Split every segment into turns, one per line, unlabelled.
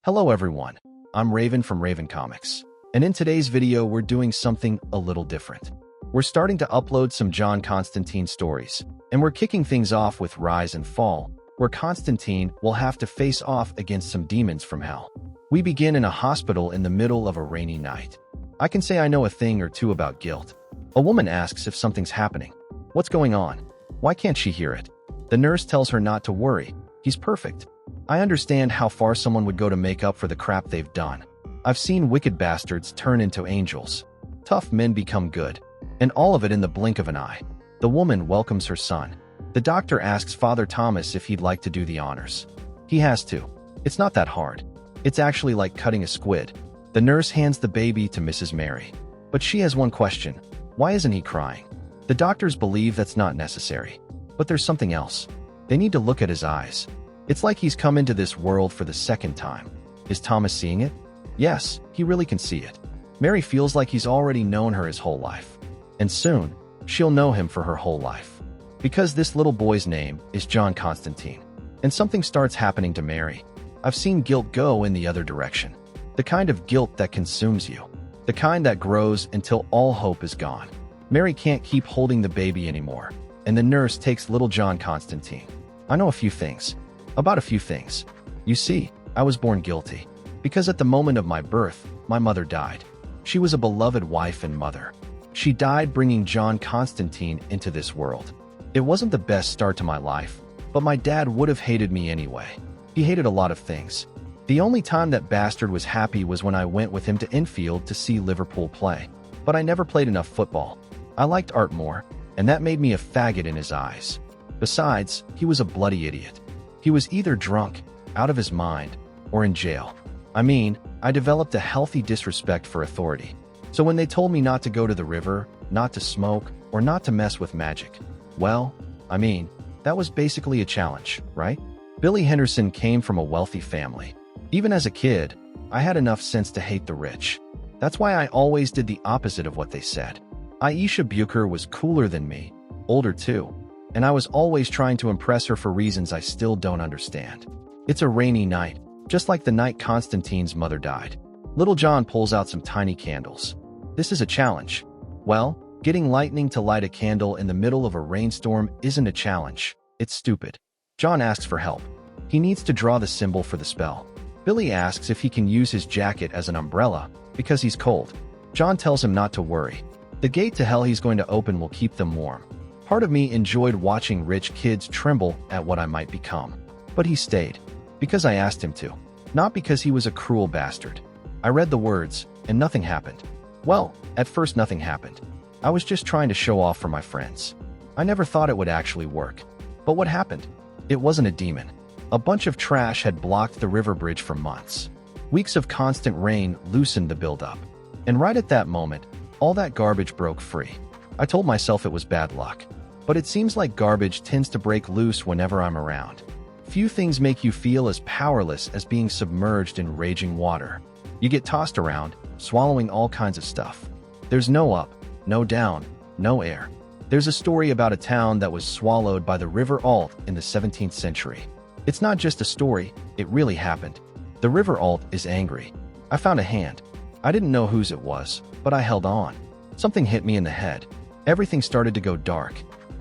Hello everyone, I'm Raven from Raven Comics, and in today's video we're doing something a little different. We're starting to upload some John Constantine stories, and we're kicking things off with Rise and Fall, where Constantine will have to face off against some demons from hell. We begin in a hospital in the middle of a rainy night. I can say I know a thing or two about guilt. A woman asks if something's happening. What's going on? Why can't she hear it? The nurse tells her not to worry. He's perfect. I understand how far someone would go to make up for the crap they've done. I've seen wicked bastards turn into angels. Tough men become good. And all of it in the blink of an eye. The woman welcomes her son. The doctor asks Father Thomas if he'd like to do the honors. He has to. It's not that hard. It's actually like cutting a squid. The nurse hands the baby to Mrs. Mary. But she has one question. Why isn't he crying? The doctors believe that's not necessary. But there's something else. They need to look at his eyes. It's like he's come into this world for the second time. Is Thomas seeing it? Yes, he really can see it. Mary feels like he's already known her his whole life. And soon, she'll know him for her whole life. Because this little boy's name is John Constantine. And something starts happening to Mary. I've seen guilt go in the other direction. The kind of guilt that consumes you. The kind that grows until all hope is gone. Mary can't keep holding the baby anymore. And the nurse takes little John Constantine. I know a few things. About a few things. You see, I was born guilty. Because at the moment of my birth, my mother died. She was a beloved wife and mother. She died bringing John Constantine into this world. It wasn't the best start to my life, but my dad would have hated me anyway. He hated a lot of things. The only time that bastard was happy was when I went with him to infield to see Liverpool play. But I never played enough football. I liked art more, and that made me a faggot in his eyes. Besides, he was a bloody idiot. He was either drunk, out of his mind, or in jail. I mean, I developed a healthy disrespect for authority. So when they told me not to go to the river, not to smoke, or not to mess with magic, well, I mean, that was basically a challenge, right? Billy Henderson came from a wealthy family. Even as a kid, I had enough sense to hate the rich. That's why I always did the opposite of what they said. Aisha Bucher was cooler than me, older too, and I was always trying to impress her for reasons I still don't understand. It's a rainy night, just like the night Constantine's mother died. Little John pulls out some tiny candles. This is a challenge. Well, getting lightning to light a candle in the middle of a rainstorm isn't a challenge. It's stupid. John asks for help. He needs to draw the symbol for the spell. Billy asks if he can use his jacket as an umbrella, because he's cold. John tells him not to worry. The gate to hell he's going to open will keep them warm. Part of me enjoyed watching rich kids tremble at what I might become. But he stayed. Because I asked him to. Not because he was a cruel bastard. I read the words, and nothing happened. Well, at first nothing happened. I was just trying to show off for my friends. I never thought it would actually work. But what happened? It wasn't a demon. A bunch of trash had blocked the river bridge for months. Weeks of constant rain loosened the buildup. And right at that moment, all that garbage broke free. I told myself it was bad luck. But it seems like garbage tends to break loose whenever I'm around. Few things make you feel as powerless as being submerged in raging water. You get tossed around, swallowing all kinds of stuff. There's no up, no down, no air. There's a story about a town that was swallowed by the River Alt in the 17th century. It's not just a story, it really happened. The River Alt is angry. I found a hand. I didn't know whose it was, but I held on. Something hit me in the head. Everything started to go dark.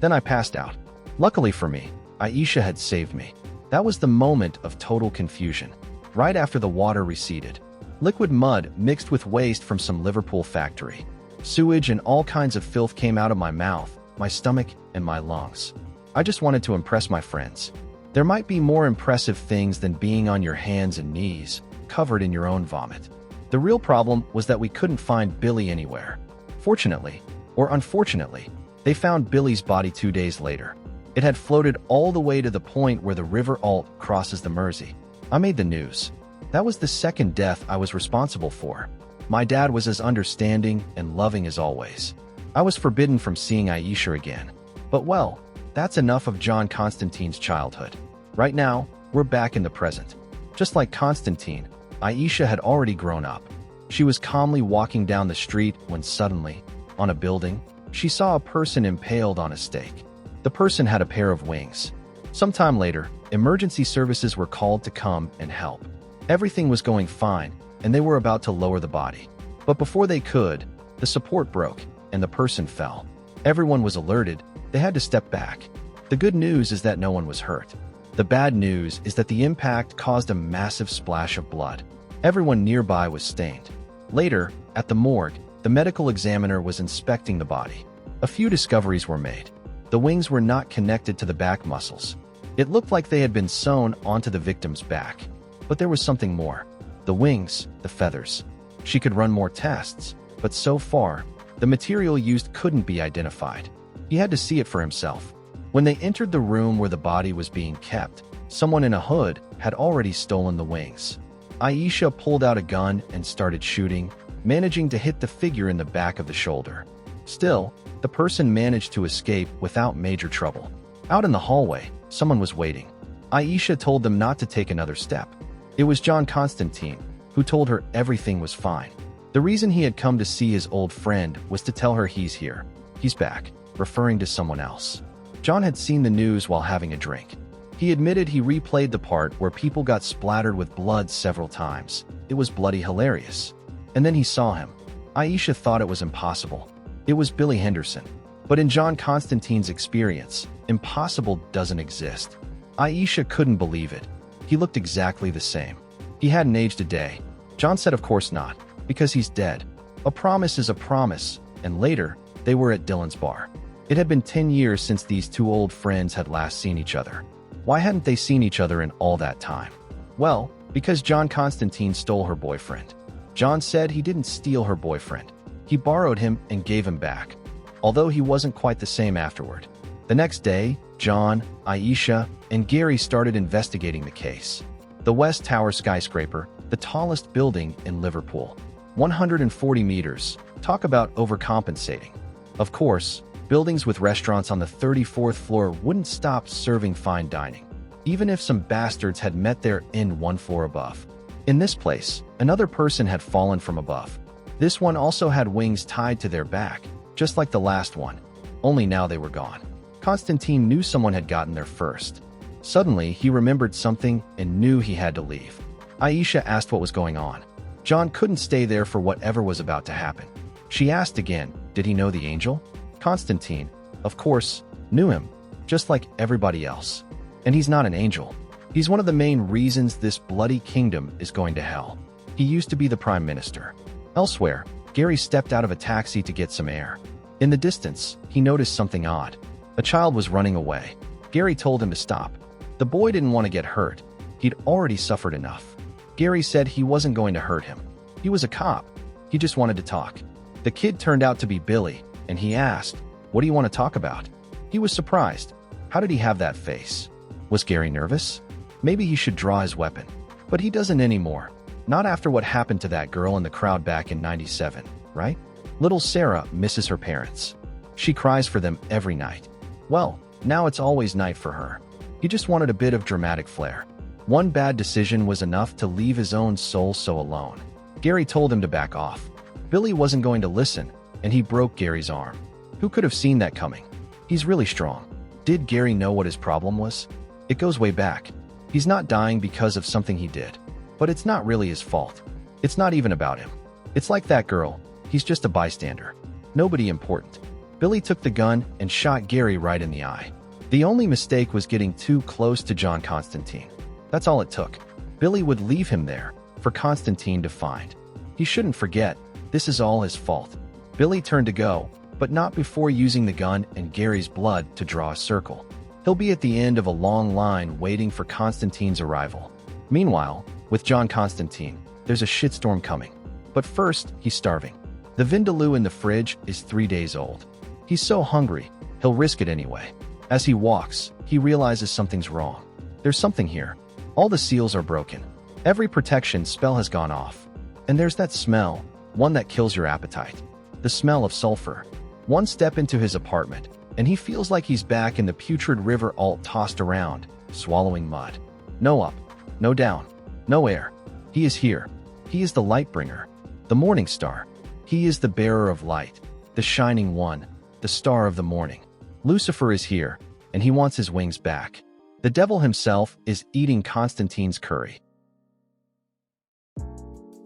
Then I passed out. Luckily for me, Aisha had saved me. That was the moment of total confusion. Right after the water receded. Liquid mud mixed with waste from some Liverpool factory. Sewage and all kinds of filth came out of my mouth, my stomach, and my lungs. I just wanted to impress my friends. There might be more impressive things than being on your hands and knees, covered in your own vomit. The real problem was that we couldn't find Billy anywhere. Fortunately, or unfortunately, they found Billy's body 2 days later. It had floated all the way to the point where the River Alt crosses the Mersey. I made the news. That was the second death I was responsible for. My dad was as understanding and loving as always. I was forbidden from seeing Aisha again. But well, that's enough of John Constantine's childhood. Right now, we're back in the present. Just like Constantine, Aisha had already grown up. She was calmly walking down the street when suddenly, on a building, she saw a person impaled on a stake. The person had a pair of wings. Sometime later, emergency services were called to come and help. Everything was going fine, and they were about to lower the body. But before they could, the support broke, and the person fell. Everyone was alerted. They had to step back. The good news is that no one was hurt. The bad news is that the impact caused a massive splash of blood. Everyone nearby was stained. Later, at the morgue, the medical examiner was inspecting the body. A few discoveries were made. The wings were not connected to the back muscles. It looked like they had been sewn onto the victim's back. But there was something more. The wings, the feathers. She could run more tests, but so far, the material used couldn't be identified. He had to see it for himself. When they entered the room where the body was being kept, someone in a hood had already stolen the wings. Aisha pulled out a gun and started shooting, managing to hit the figure in the back of the shoulder. Still, the person managed to escape without major trouble. Out in the hallway, someone was waiting. Aisha told them not to take another step. It was John Constantine, who told her everything was fine. The reason he had come to see his old friend was to tell her he's here. He's back, referring to someone else. John had seen the news while having a drink. He admitted he replayed the part where people got splattered with blood several times. It was bloody hilarious. And then he saw him. Aisha thought it was impossible. It was Billy Henderson. But in John Constantine's experience, impossible doesn't exist. Aisha couldn't believe it. He looked exactly the same. He hadn't aged a day. John said of course not, because he's dead. A promise is a promise, and later, they were at Dylan's bar. It had been 10 years since these two old friends had last seen each other. Why hadn't they seen each other in all that time? Well, because John Constantine stole her boyfriend. John said he didn't steal her boyfriend. He borrowed him and gave him back, although he wasn't quite the same afterward. The next day, John, Aisha, and Gary started investigating the case. The West Tower skyscraper, the tallest building in Liverpool. 140 meters. Talk about overcompensating. Of course, buildings with restaurants on the 34th floor wouldn't stop serving fine dining, even if some bastards had met their end one floor above. In this place, another person had fallen from above. This one also had wings tied to their back, just like the last one, only now they were gone. Constantine knew someone had gotten there first. Suddenly, he remembered something and knew he had to leave. Aisha asked what was going on. John couldn't stay there for whatever was about to happen. She asked again, did he know the angel? Constantine, of course, knew him, just like everybody else. And he's not an angel. He's one of the main reasons this bloody kingdom is going to hell. He used to be the prime minister. Elsewhere, Gary stepped out of a taxi to get some air. In the distance, he noticed something odd. A child was running away. Gary told him to stop. The boy didn't want to get hurt. He'd already suffered enough. Gary said he wasn't going to hurt him. He was a cop. He just wanted to talk. The kid turned out to be Billy, and he asked, "What do you want to talk about?" He was surprised. How did he have that face? Was Gary nervous? Maybe he should draw his weapon. But he doesn't anymore. Not after what happened to that girl in the crowd back in '97, right? Little Sarah misses her parents. She cries for them every night. Well, now it's always night for her. He just wanted a bit of dramatic flair. One bad decision was enough to leave his own soul so alone. Gary told him to back off. Billy wasn't going to listen, and he broke Gary's arm. Who could have seen that coming? He's really strong. Did Gary know what his problem was? It goes way back. He's not dying because of something he did. But it's not really his fault. It's not even about him. It's like that girl. He's just a bystander. Nobody important. Billy took the gun and shot Gary right in the eye. The only mistake was getting too close to John Constantine. That's all it took. Billy would leave him there for Constantine to find. He shouldn't forget, this is all his fault. Billy turned to go, but not before using the gun and Gary's blood to draw a circle. He'll be at the end of a long line waiting for Constantine's arrival. Meanwhile, with John Constantine, there's a shitstorm coming. But first, he's starving. The vindaloo in the fridge is 3 days old. He's so hungry, he'll risk it anyway. As he walks, he realizes something's wrong. There's something here. All the seals are broken. Every protection spell has gone off. And there's that smell, one that kills your appetite. The smell of sulfur. One step into his apartment, and he feels like he's back in the putrid river all tossed around, swallowing mud. No up, no down, no air. He is here. He is the light bringer, the Morningstar. He is the bearer of light, the shining one, the star of the morning. Lucifer is here, and he wants his wings back. The devil himself is eating Constantine's curry.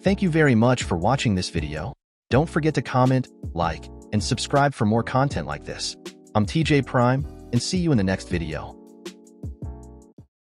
Thank you very much for watching this video. Don't forget to comment, like, and subscribe for more content like this. I'm TJ Prime, and see you in the next video.